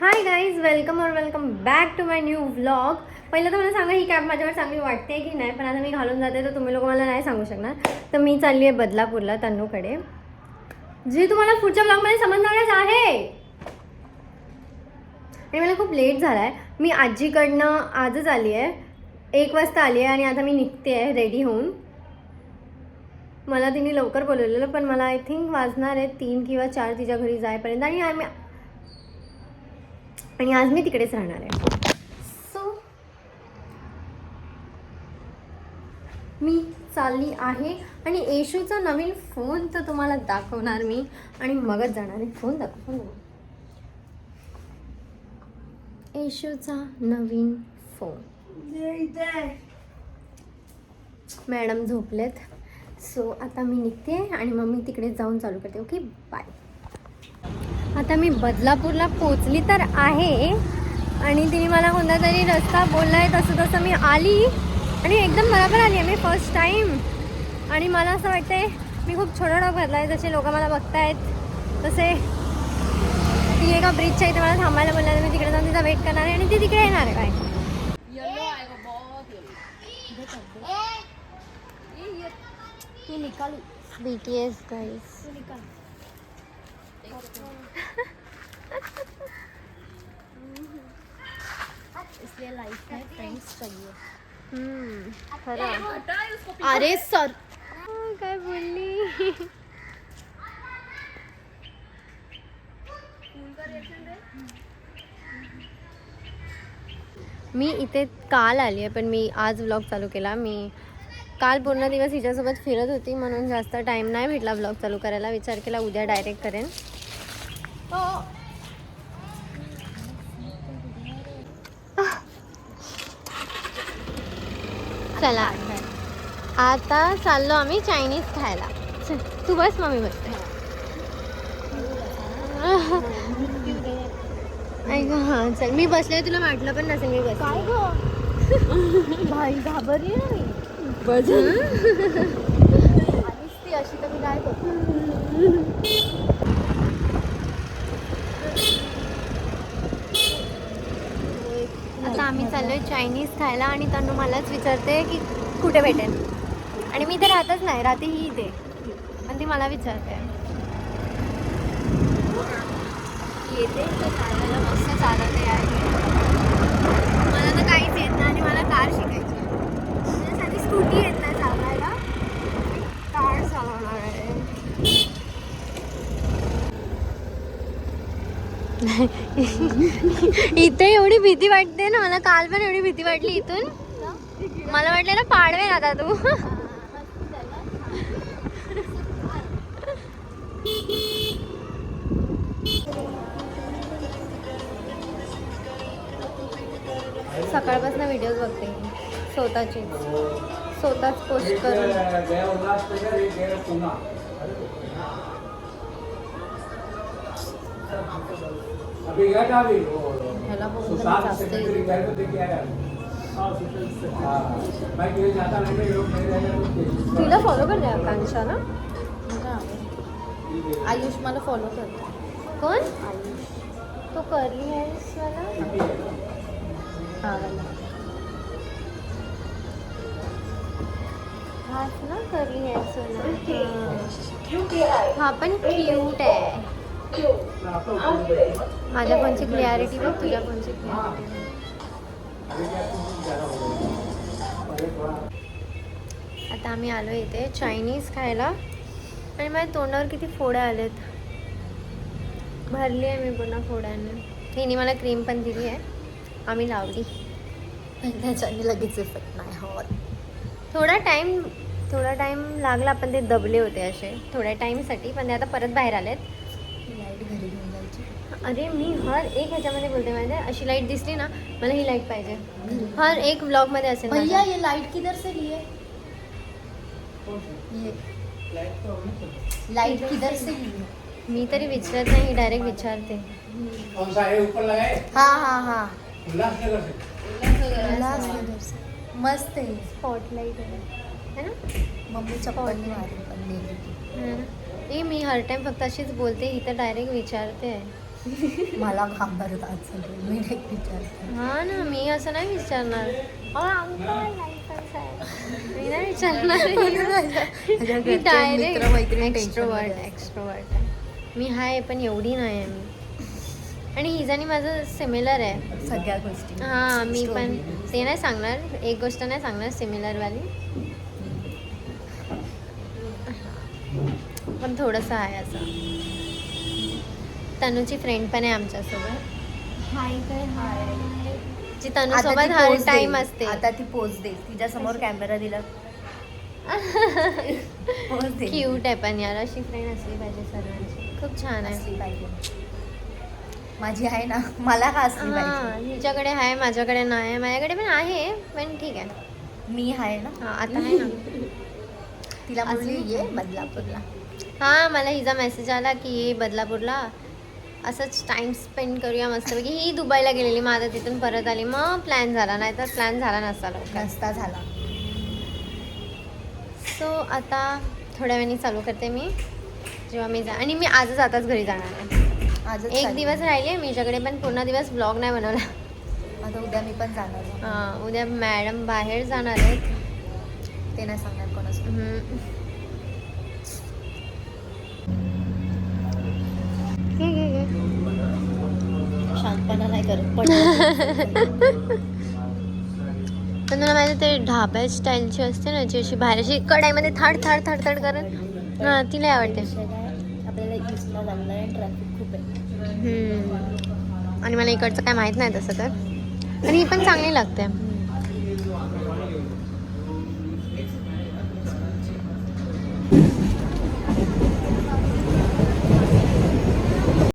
High guys, welcome back to my new vlog. पहिलं तर मला सांगा, ही कॅब माझ्यावर चांगली वाटते की नाही. पण आता मी घालून जाते तर तुम्ही लोक मला नाही सांगू शकणार. तर मी चालली आहे बदलापूरला, तन्नूकडे, जे तुम्हाला पुढच्या ब्लॉगमध्ये समजणारच आहे. आणि मला खूप लेट झाला आहे. मी आजीकडनं आजच आली आहे, 1 वाजता आली आहे आणि आता मी निघते आहे रेडी होऊन. मला तिने लवकर बोलवलेलं, पण मला आय थिंक वाजणार आहे 3 किंवा 4 तिच्या घरी जाईपर्यंत. आणि आज मी तिकडेच राहणार आहे. सो मी चालली आहे आणि येशूचा नवीन फोन तर तुम्हाला दाखवणार मी, आणि मगच जाणार आहे. फोन दाखव. येशूचा नवीन फोन. मॅडम झोपलेत. सो आता मी निघते आणि मग मी तिकडे जाऊन चालू करते. Okay, bye. आता मी बदलापूरला पोचली तर आहे आणि तिने मला कोणता तरी रस्ता बोलला आहे, तसं मी आली आणि एकदम बरोबर आली आहे. मी फर्स्ट टाईम. आणि मला असं वाटतंय मी खूप छोटा डॉग घातला आहे. जसे लोक मला बघतायत तसे ती एका ब्रिजच्या इथे मला थांबायला बोलणार. मी तिकडे जाऊन तिचा वेट करणार आहे आणि ती तिकडे येणार आहे. काय तू निकाल BTS गाइस. तू निकाल इसलिए लाइफ में फ्रेंड्स चाहिए. खरं. अरे सर काय बोलली. मी इथे काल आली आहे, पण मी आज व्लॉग चालू केला. मी काल पूर्ण दिवस हिच्यासोबत फिरत होती, म्हणून जास्त टाईम नाही भेटला व्लॉग चालू करायला. विचार केला उद्या डायरेक्ट करेन. चला आता चाललो आम्ही चायनीज खायला. चल तू बस, मम्मी बसते. ऐक हां, चल मी बसले. तुला वाटलं पण नसेल मी बस. काय गो भाई घाबरली ना मी. बस आणिच ती अशी तर मी काय करतो. आता आम्ही चाललोय चायनीज खायला आणि तनु मलाच विचारते की कुठे भेटेल. आणि मी इथे राहतच नाही, राहते ही इथे, पण ती मला विचारते. येते तर चालायला मस्त चालवते आहे. मला तर काहीच येत नाही आणि मला कार शिकायची आहे. माझ्यासाठी स्कूटी येत नाही चालवायला, कार चालवणार आहे. इथे एवढी भीती वाटते ना मला. काल पण एवढी भीती वाटली इथून. मला वाटलं ना पाडवेन आता तू. सकाळपासून व्हिडिओज बघते स्वतःच पोस्ट करून. ह्याला बघून जास्त तिला फॉलो करते आकांक्षा ना. आयुष मला फॉलो करतो. कोण? आयुष तो करली हेअर्स वाला. हा वाला. हाच ना करली हेअर्स वाला. हा पण क्यूट आहे. माझ्या फोनची क्लिअरिटी बघ, तुझ्या फोनची क्लिअरिटी. आता आम्ही आलो इथे चायनीज खायला आणि माझ्या तोंडावर किती फोड्या आलेत. भरली आहे मी पुन्हा फोड्याने. हिने मला क्रीम पण दिली आहे, आम्ही लावली. त्याच्याने लगेच इफेक्ट नाही होत. थोडा टाईम लागला, पण ते दबले होते असे थोड्या टाईमसाठी. पण ते आता परत बाहेर आलेत. लाईट घरी घेऊन जायची. अरे मी हर एक ह्याच्यामध्ये बोलते माहिती आहे, अशी लाईट दिसली ना मला ही लाईट पाहिजे. हर एक व्लॉगमध्ये असेल. भैया ये लाइट किधर से लिए. ये लाइट किधर से लिए. मी तरी विचारत नाही, डायरेक्ट विचारते. हाँ हाँ हाँ उल्लासनगर से. मस्त है. स्पॉटलाइट है ना. मम्मी चप्पल मारी पण नेली. है ना. मी हर टाइम फक्त अशीच बोलते, ही तर डायरेक्ट विचारते आहे. मला घाबरतात सगळे, मी नाही विचारते. हा ना, मी असं नाही विचारणार. अंकल कसं आहे, मी नाही विचारणार. मी डायरेक्ट एक्स्ट्रोवर्ट आहे मी. हाय पण एवढी नाही आहे मी. आणि हिजानी माझं सिमिलर आहे सगळ्या गोष्टी. हां. मी पण Story. ते नाही सांगणार, एक गोष्ट नाही सांगणार सिमिलरवाली, पण थोडंसं आहे असं. तनूची फ्रेंड पण आहे आमच्यासोबत. हाय काय हाय. जी तनूसोबत हर टाइम असते. आता ती पोच देईल, तिच्या समोर कॅमेरा दिला पोच देईल. क्यूट आहे पण यार, अशी फ्रेंड असली पाहिजे सर्वांची. खूप छान आहे. असली पाहिजे. माझी आहे ना, मला का असली हां, पाहिजे. हिच्याकडे आहे, माझ्याकडे नाही. माझ्याकडे पण आहे पण ठीक आहे. मी आहे ना. हां, आता आहे ना. तिला बोलली अजून ये बदलापूरला. हां, मला हिचा मेसेज आला की ये बदलापूरला, असंच टाइम स्पेंड करूया मस्तपैकी. ही दुबईला गेलेली, मग आता तिथून परत आली, मग प्लॅन झाला, नाही तर प्लॅन झाला नसता लवकर. नसता झाला. सो आता थोड्या वेळाने चालू करते मी, जेव्हा मी आणि मी आजच आताच घरी जाणार आहे. आजच एक चालली. दिवस राहिली आहे मीच्याकडे, पण पूर्ण दिवस ब्लॉग नाही बनवला. आता उद्या मी पण जाणार आहे. हां, उद्या मॅडम बाहेर जाणार आहेत. ते नाही सांगणार कोणासोबत. शांतपणा नाही करत पण पण तुला माहिती ते ढाब्या स्टाईलची असते ना, जी अशी बाहेर अशी कढाईमध्ये थाड थाड थाड थाड करत, हां ती लय आवडते. आपल्याला ईस्टला जायला आहे, ट्रॅफिक खूप आहे. आणि मला इकडचं काय माहीत नाही तसं तर, पण ही पण चांगली लागते.